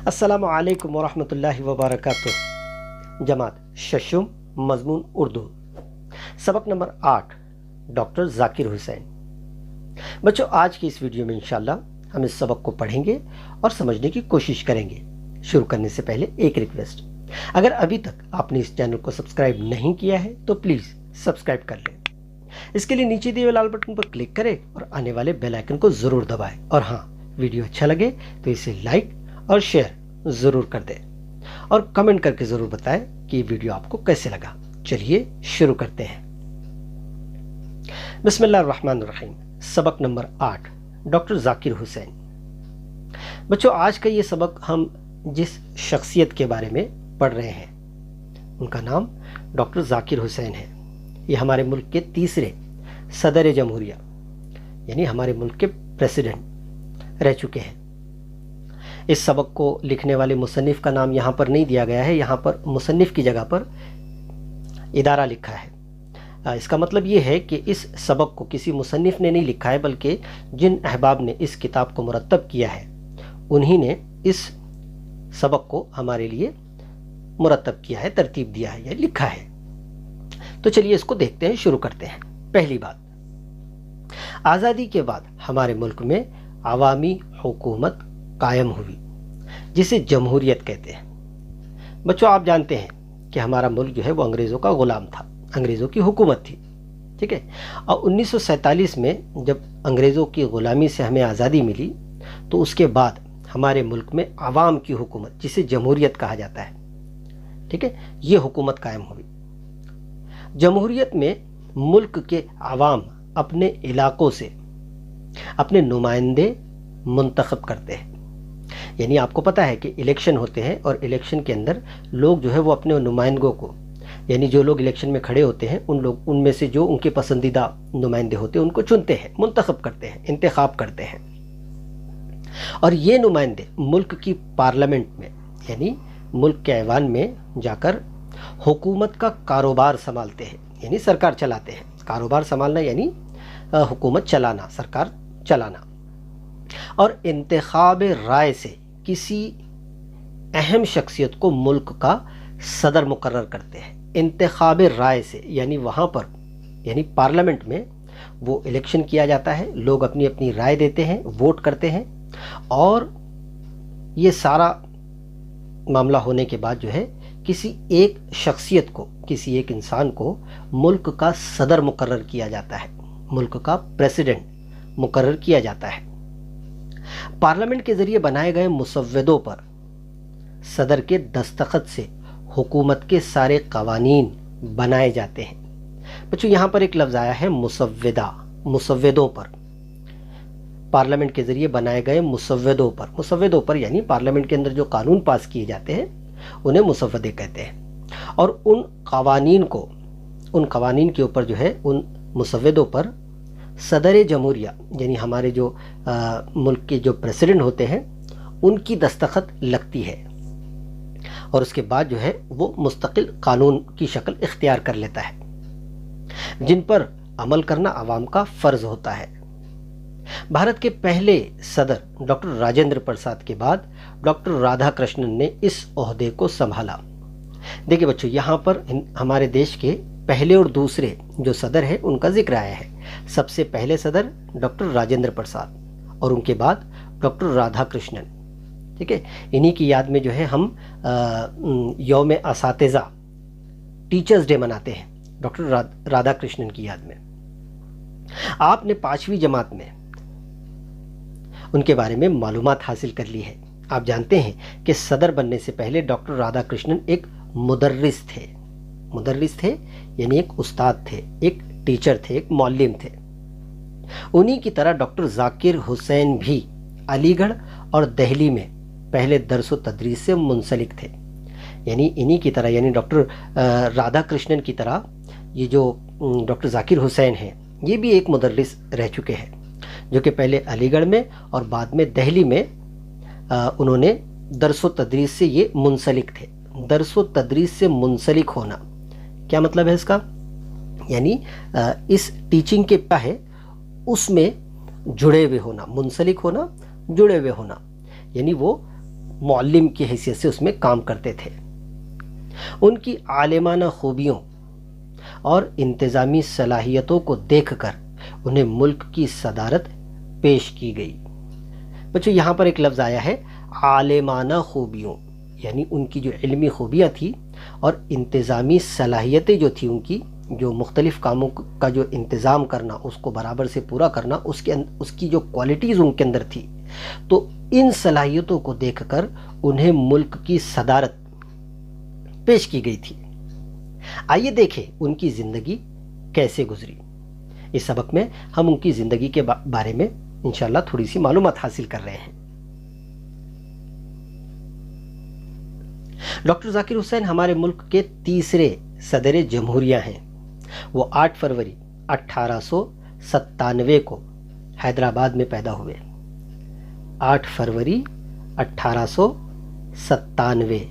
السلام علیکم ورحمۃ اللہ وبرکاتہ۔ جماعت ششم مضمون اردو، سبق نمبر 8، ڈاکٹر ذاکر حسین۔ بچوں، آج کی اس ویڈیو میں انشاءاللہ ہم اس سبق کو پڑھیں گے اور سمجھنے کی کوشش کریں گے۔ شروع کرنے سے پہلے ایک ریکویسٹ، اگر ابھی تک آپ نے اس چینل کو سبسکرائب نہیں کیا ہے تو پلیز سبسکرائب کر لیں۔ اس کے لیے نیچے دیے ہوئے لال بٹن پر کلک کریں اور آنے والے بیل آئکن کو ضرور دبائیں، اور ہاں، ویڈیو اچھا لگے تو اسے لائک اور شیئر ضرور کر دیں، اور کمنٹ کر کے ضرور بتائیں کہ یہ ویڈیو آپ کو کیسے لگا۔ چلیے شروع کرتے ہیں۔ بسم اللہ الرحمن الرحیم۔ سبق نمبر 8، ڈاکٹر ذاکر حسین۔ بچوں، آج کا یہ سبق ہم جس شخصیت کے بارے میں پڑھ رہے ہیں ان کا نام ڈاکٹر ذاکر حسین ہے۔ یہ ہمارے ملک کے تیسرے صدر جمہوریہ، یعنی ہمارے ملک کے پریزیڈنٹ رہ چکے ہیں۔ اس سبق کو لکھنے والے مصنف کا نام یہاں پر نہیں دیا گیا ہے، یہاں پر مصنف کی جگہ پر ادارہ لکھا ہے۔ اس کا مطلب یہ ہے کہ اس سبق کو کسی مصنف نے نہیں لکھا ہے، بلکہ جن احباب نے اس کتاب کو مرتب کیا ہے انہی نے اس سبق کو ہمارے لیے مرتب کیا ہے، ترتیب دیا ہے یا لکھا ہے۔ تو چلیے اس کو دیکھتے ہیں، شروع کرتے ہیں۔ پہلی بات، آزادی کے بعد ہمارے ملک میں عوامی حکومت قائم ہوئی، جسے جمہوریت کہتے ہیں۔ بچوں، آپ جانتے ہیں کہ ہمارا ملک جو ہے وہ انگریزوں کا غلام تھا، انگریزوں کی حکومت تھی، ٹھیک ہے۔ اور 1947 میں جب انگریزوں کی غلامی سے ہمیں آزادی ملی تو اس کے بعد ہمارے ملک میں عوام کی حکومت، جسے جمہوریت کہا جاتا ہے، ٹھیک ہے، یہ حکومت قائم ہوئی۔ جمہوریت میں ملک کے عوام اپنے علاقوں سے اپنے نمائندے منتخب کرتے ہیں، یعنی آپ کو پتہ ہے کہ الیکشن ہوتے ہیں اور الیکشن کے اندر لوگ جو ہے وہ اپنے نمائندوں کو، یعنی جو لوگ الیکشن میں کھڑے ہوتے ہیں ان میں سے جو ان کے پسندیدہ نمائندے ہوتے ہیں ان کو چنتے ہیں، منتخب کرتے ہیں، انتخاب کرتے ہیں، اور یہ نمائندے ملک کی پارلیمنٹ میں، یعنی ملک کے ایوان میں جا کر حکومت کا کاروبار سنبھالتے ہیں، یعنی سرکار چلاتے ہیں۔ کاروبار سنبھالنا یعنی حکومت چلانا، سرکار چلانا۔ اور انتخاب رائے سے کسی اہم شخصیت کو ملک کا صدر مقرر کرتے ہیں۔ انتخاب رائے سے یعنی وہاں پر، یعنی پارلیمنٹ میں وہ الیکشن کیا جاتا ہے، لوگ اپنی اپنی رائے دیتے ہیں، ووٹ کرتے ہیں، اور یہ سارا معاملہ ہونے کے بعد جو ہے کسی ایک شخصیت کو، کسی ایک انسان کو ملک کا صدر مقرر کیا جاتا ہے، ملک کا پریزیڈنٹ مقرر کیا جاتا ہے۔ پارلیمنٹ کے ذریعے بنائے گئے مسودوں پر صدر کے دستخط سے حکومت کے سارے قوانین بنائے جاتے ہیں۔ بچوں، یہاں پر ایک لفظ آیا ہے مسودہ، مسودوں پر، پارلیمنٹ کے ذریعے بنائے گئے مسودوں پر۔ مسودوں پر یعنی پارلیمنٹ کے اندر جو قانون پاس کیے جاتے ہیں انہیں مسودے کہتے ہیں، اور ان قوانین کے اوپر جو ہے، ان مسودوں پر صدر جمہوریہ یعنی ہمارے جو ملک کے جو پریزیڈنٹ ہوتے ہیں ان کی دستخط لگتی ہے، اور اس کے بعد جو ہے وہ مستقل قانون کی شکل اختیار کر لیتا ہے، جن پر عمل کرنا عوام کا فرض ہوتا ہے۔ بھارت کے پہلے صدر ڈاکٹر راجندر پرساد کے بعد ڈاکٹر رادھا کرشنن نے اس عہدے کو سنبھالا۔ دیکھیں بچوں، یہاں پر ہمارے دیش کے پہلے اور دوسرے جو صدر ہیں ان کا ذکر آیا ہے۔ سب سے پہلے صدر ڈاکٹر راجندر پرساد، اور ان کے بعد ڈاکٹر رادھا کرشنن، ٹھیک ہے۔ انہی کی یاد میں جو ہے ہم یوم اساتذہ، ٹیچرز ڈے مناتے ہیں، ڈاکٹر رادھا کرشنن کی یاد میں۔ آپ نے 5ویں جماعت میں ان کے بارے میں معلومات حاصل کر لی ہے۔ آپ جانتے ہیں کہ صدر بننے سے پہلے ڈاکٹر رادھا کرشنن ایک مدرس تھے، مدرس تھے یعنی ایک استاد تھے، ایک ٹیچر تھے، ایک معلم تھے۔ انہی کی طرح ڈاکٹر ذاکر حسین بھی علی گڑھ اور دہلی میں پہلے درس و تدریس سے منسلک تھے، یعنی انہی کی طرح، یعنی ڈاکٹر رادھا کرشنن کی طرح یہ جو ڈاکٹر ذاکر حسین ہیں یہ بھی ایک مدرس رہ چکے ہیں، جو کہ پہلے علی گڑھ میں اور بعد میں دہلی میں انہوں نے درس و تدریس سے یہ منسلک تھے۔ درس و تدریس سے منسلک ہونا کیا مطلب ہے اس کا؟ یعنی اس ٹیچنگ کے ہے اس میں جڑے ہوئے ہونا، منسلک ہونا، جڑے ہوئے ہونا، یعنی وہ معلم کی حیثیت سے اس میں کام کرتے تھے۔ ان کی عالمانہ خوبیوں اور انتظامی صلاحیتوں کو دیکھ کر انہیں ملک کی صدارت پیش کی گئی۔ بچوں یہاں پر ایک لفظ آیا ہے عالمانہ خوبیوں، یعنی ان کی جو علمی خوبیاں تھیں اور انتظامی صلاحیتیں جو تھیں، ان کی جو مختلف کاموں کا جو انتظام کرنا، اس کو برابر سے پورا کرنا، اس کی جو کوالٹیز ان کے اندر تھی، تو ان صلاحیتوں کو دیکھ کر انہیں ملک کی صدارت پیش کی گئی تھی۔ آئیے دیکھیں ان کی زندگی کیسے گزری۔ اس سبق میں ہم ان کی زندگی کے بارے میں انشاءاللہ تھوڑی سی معلومات حاصل کر رہے ہیں۔ ڈاکٹر ذاکر حسین ہمارے ملک کے تیسرے صدر جمہوریہ ہیں۔ وہ 8 فروری 1897 کو حیدرآباد میں پیدا ہوئے۔ 8 فروری 1897۔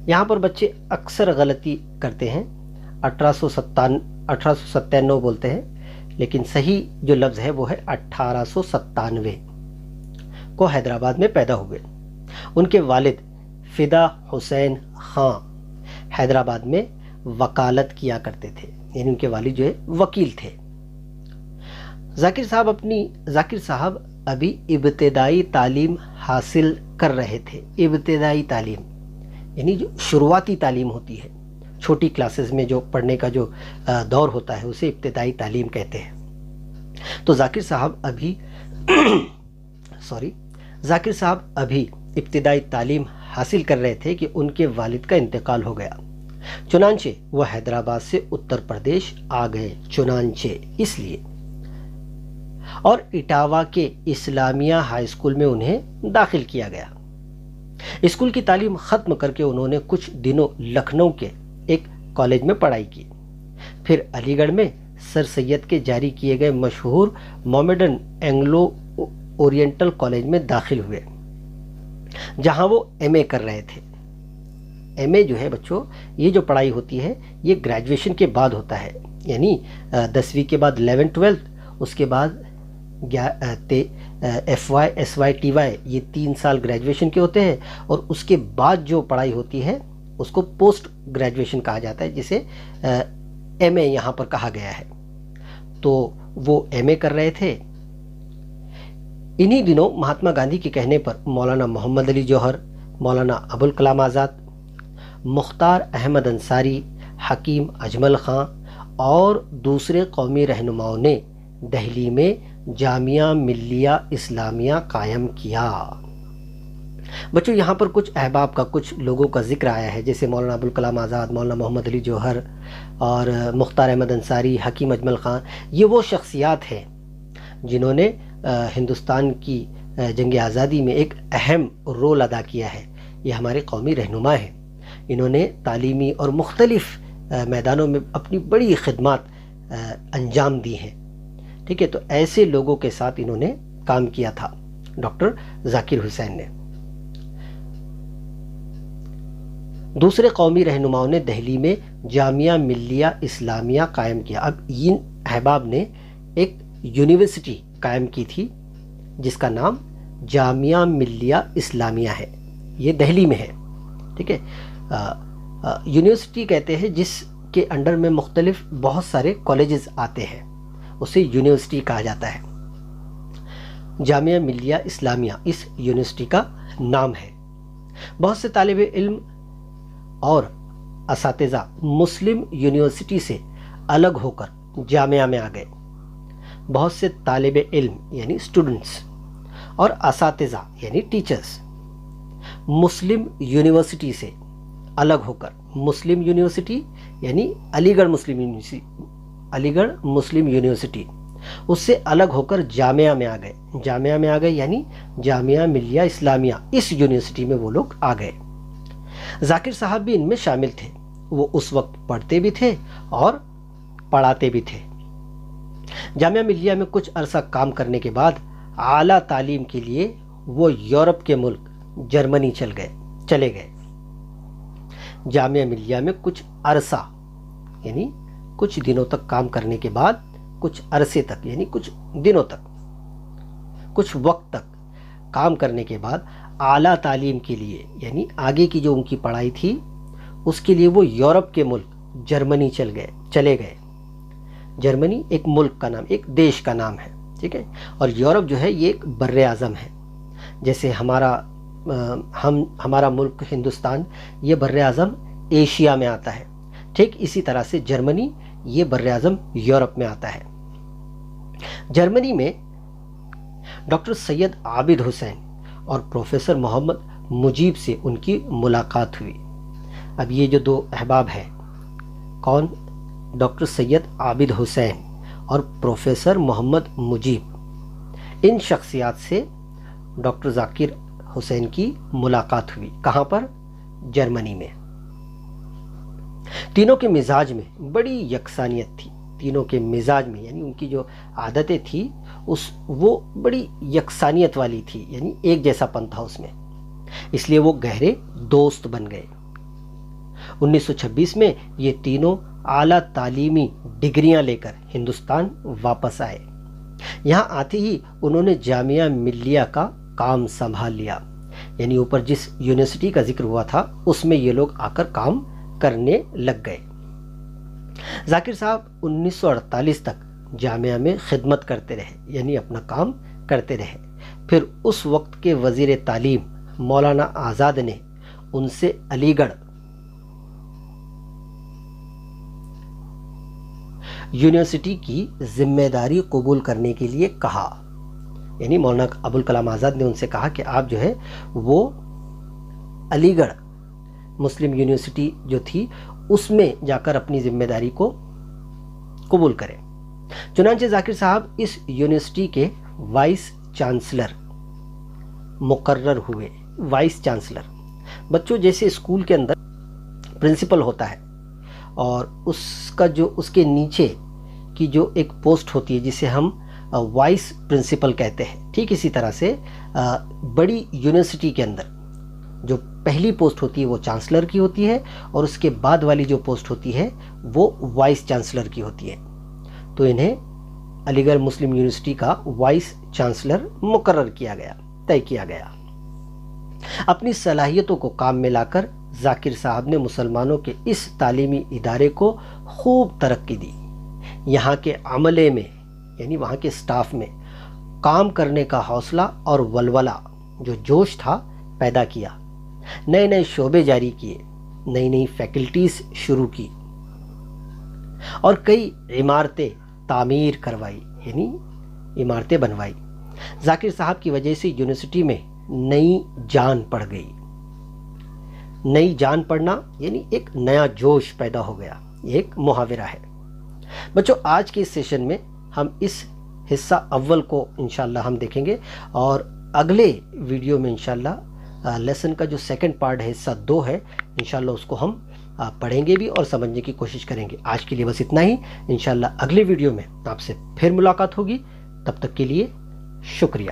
یہاں پر بچے اکثر غلطی کرتے ہیں، 1897 بولتے ہیں، لیکن صحیح جو لفظ ہے وہ ہے 1897 کو حیدرآباد میں پیدا ہوئے۔ ان کے والد فدا حسین خان حیدرآباد میں وکالت کیا کرتے تھے، یعنی ان کے والد جو ہے وکیل تھے۔ ذاکر صاحب ابھی ابتدائی تعلیم حاصل کر رہے تھے۔ ابتدائی تعلیم یعنی جو شروعاتی تعلیم ہوتی ہے، چھوٹی کلاسز میں جو پڑھنے کا جو دور ہوتا ہے اسے ابتدائی تعلیم کہتے ہیں۔ تو ذاکر صاحب ابھی ابتدائی تعلیم حاصل کر رہے تھے کہ ان کے والد کا انتقال ہو گیا۔ چنانچہ وہ حیدرآباد سے اتر پردیش آ گئے، چنانچہ اس لیے، اور اٹاوا کے اسلامیہ ہائی اسکول میں انہیں داخل کیا گیا۔ اسکول کی تعلیم ختم کر کے انہوں نے کچھ دنوں لکھنؤ کے ایک کالج میں پڑھائی کی، پھر علی گڑھ میں سر سید کے جاری کیے گئے مشہور مومیڈن اینگلو اورینٹل کالج میں داخل ہوئے، جہاں وہ ایم اے کر رہے تھے۔ ایم اے جو ہے بچوں، یہ جو پڑھائی ہوتی ہے یہ گریجویشن کے بعد ہوتا ہے، یعنی 10ویں کے بعد 11 12، اس کے بعد F Y S Y T Y, یہ 3 سال گریجویشن کے ہوتے ہیں، اور اس کے بعد جو پڑھائی ہوتی ہے اس کو پوسٹ گریجویشن کہا جاتا ہے، جسے ایم اے یہاں پر کہا گیا ہے۔ تو وہ ایم اے کر رہے تھے۔ انہی دنوں مہاتما گاندھی کے کہنے پر مولانا محمد علی جوہر، مولانا ابوالکلام آزاد، مختار احمد انصاری، حکیم اجمل خان اور دوسرے قومی رہنماؤں نے دہلی میں جامعہ ملیہ اسلامیہ قائم کیا۔ بچوں یہاں پر کچھ احباب کا، کچھ لوگوں کا ذکر آیا ہے، جیسے مولانا ابوالکلام آزاد، مولانا محمد علی جوہر اور مختار احمد انصاری، حکیم اجمل خان۔ یہ وہ شخصیات ہیں جنہوں نے ہندوستان کی جنگ آزادی میں ایک اہم رول ادا کیا ہے۔ یہ ہمارے قومی رہنما ہیں، انہوں نے تعلیمی اور مختلف میدانوں میں اپنی بڑی خدمات انجام دی ہیں۔ ٹھیک ہے، تو ایسے لوگوں کے ساتھ انہوں نے کام کیا تھا ڈاکٹر ذاکر حسین نے۔ دوسرے قومی رہنماؤں نے دہلی میں جامعہ ملیہ اسلامیہ قائم کیا۔ اب ان احباب نے ایک یونیورسٹی قائم کی تھی جس کا نام جامعہ ملیہ اسلامیہ ہے، یہ دہلی میں ہے۔ ٹھیک ہے، یونیورسٹی کہتے ہیں جس کے انڈر میں مختلف بہت سارے کالجز آتے ہیں، اسے یونیورسٹی کہا جاتا ہے۔ جامعہ ملیہ اسلامیہ اس یونیورسٹی کا نام ہے۔ بہت سے طالب علم اور اساتذہ مسلم یونیورسٹی سے الگ ہو کر جامعہ میں آ گئے۔ بہت سے طالب علم یعنی اسٹوڈنٹس اور اساتذہ یعنی ٹیچرز مسلم یونیورسٹی سے الگ ہو کر، مسلم یونیورسٹی یعنی علی گڑھ مسلم یونیورسٹی، اس سے الگ ہو کر جامعہ میں آ گئے۔ جامعہ میں آ گئے یعنی جامعہ ملیہ اسلامیہ، اس یونیورسٹی میں وہ لوگ آ گئے۔ ذاکر صاحب بھی ان میں شامل تھے۔ وہ اس وقت پڑھتے بھی تھے اور پڑھاتے بھی تھے۔ جامعہ ملیہ میں کچھ عرصہ کام کرنے کے بعد اعلیٰ تعلیم کے لیے وہ یورپ کے ملک جرمنی چلے گئے۔ جامعہ ملیہ میں کچھ عرصہ یعنی کچھ دنوں تک کام کرنے کے بعد، کچھ عرصے تک یعنی کچھ دنوں تک، کچھ وقت تک کام کرنے کے بعد اعلیٰ تعلیم کے لیے یعنی آگے کی جو ان کی پڑھائی تھی اس کے لیے وہ یورپ کے ملک جرمنی چلے گئے۔ جرمنی ایک ملک کا نام، ایک دیش کا نام ہے، ٹھیک ہے، اور یورپ جو ہے یہ ایک بر اعظم ہے۔ جیسے ہمارا ملک ہندوستان یہ بر اعظم ایشیا میں آتا ہے، ٹھیک اسی طرح سے جرمنی یہ بر اعظم یورپ میں آتا ہے۔ جرمنی میں ڈاکٹر سید عابد حسین اور پروفیسر محمد مجیب سے ان کی ملاقات ہوئی۔ اب یہ جو دو احباب ہیں، کون؟ ڈاکٹر سید عابد حسین اور پروفیسر محمد مجیب، ان شخصیات سے ڈاکٹر ذاکر حسین کی ملاقات ہوئی۔ کہاں پر؟ جرمنی میں۔ تینوں کے مزاج میں بڑی یکسانیت تھی، تینوں کے مزاج میں یعنی ان کی جو عادتیں تھی وہ بڑی یکسانیت والی تھی، یعنی ایک جیسا پن تھا اس میں، اس لیے وہ گہرے دوست بن گئے۔ 1926 میں یہ تینوں اعلیٰ تعلیمی ڈگریاں لے کر ہندوستان واپس آئے۔ یہاں آتے ہی انہوں نے جامعہ ملیہ کا کام سنبھال لیا، یعنی اوپر جس یونیورسٹی کا ذکر ہوا تھا اس میں یہ لوگ آ کر کام کرنے لگ گئے۔ ذاکر صاحب 1948 تک جامعہ میں خدمت کرتے رہے، یعنی اپنا کام کرتے رہے۔ پھر اس وقت کے وزیر تعلیم مولانا آزاد نے ان سے علی گڑھ یونیورسٹی کی ذمہ داری قبول کرنے کے لیے کہا، یعنی مولانا ابوالکلام آزاد نے ان سے کہا کہ آپ جو ہے وہ علی گڑھ مسلم یونیورسٹی جو تھی اس میں جا کر اپنی ذمہ داری کو قبول کریں۔ چنانچہ ذاکر صاحب اس یونیورسٹی کے وائس چانسلر مقرر ہوئے۔ وائس چانسلر، بچوں جیسے اسکول کے اندر پرنسپل ہوتا ہے اور اس کے نیچے کی جو ایک پوسٹ ہوتی ہے جسے ہم وائس پرنسپل کہتے ہیں، ٹھیک اسی طرح سے بڑی یونیورسٹی کے اندر جو پہلی پوسٹ ہوتی ہے وہ چانسلر کی ہوتی ہے اور اس کے بعد والی جو پوسٹ ہوتی ہے وہ وائس چانسلر کی ہوتی ہے۔ تو انہیں علی گڑھ مسلم یونیورسٹی کا وائس چانسلر مقرر کیا گیا، طے کیا گیا۔ اپنی صلاحیتوں کو کام میں لا کر ذاکر صاحب نے مسلمانوں کے اس تعلیمی ادارے کو خوب ترقی دی۔ یہاں کے عملے میں یعنی وہاں کے سٹاف میں کام کرنے کا حوصلہ اور ولولہ جو جوش تھا پیدا کیا، نئے نئے شعبے جاری کیے، نئی نئی فیکلٹیز شروع کی اور کئی عمارتیں تعمیر کروائی، یعنی عمارتیں بنوائی۔ ذاکر صاحب کی وجہ سے یونیورسٹی میں نئی جان پڑ گئی۔ نئی جان پڑنا یعنی ایک نیا جوش پیدا ہو گیا، یہ ایک محاورہ ہے۔ بچوں آج کے اس سیشن میں ہم اس حصہ اول کو انشاءاللہ ہم دیکھیں گے اور اگلے ویڈیو میں انشاءاللہ لیسن کا جو سیکنڈ پارٹ ہے، حصہ 2 ہے، انشاءاللہ اس کو ہم پڑھیں گے بھی اور سمجھنے کی کوشش کریں گے۔ آج کے لیے بس اتنا ہی، انشاءاللہ اگلے ویڈیو میں آپ سے پھر ملاقات ہوگی، تب تک کے لیے شکریہ۔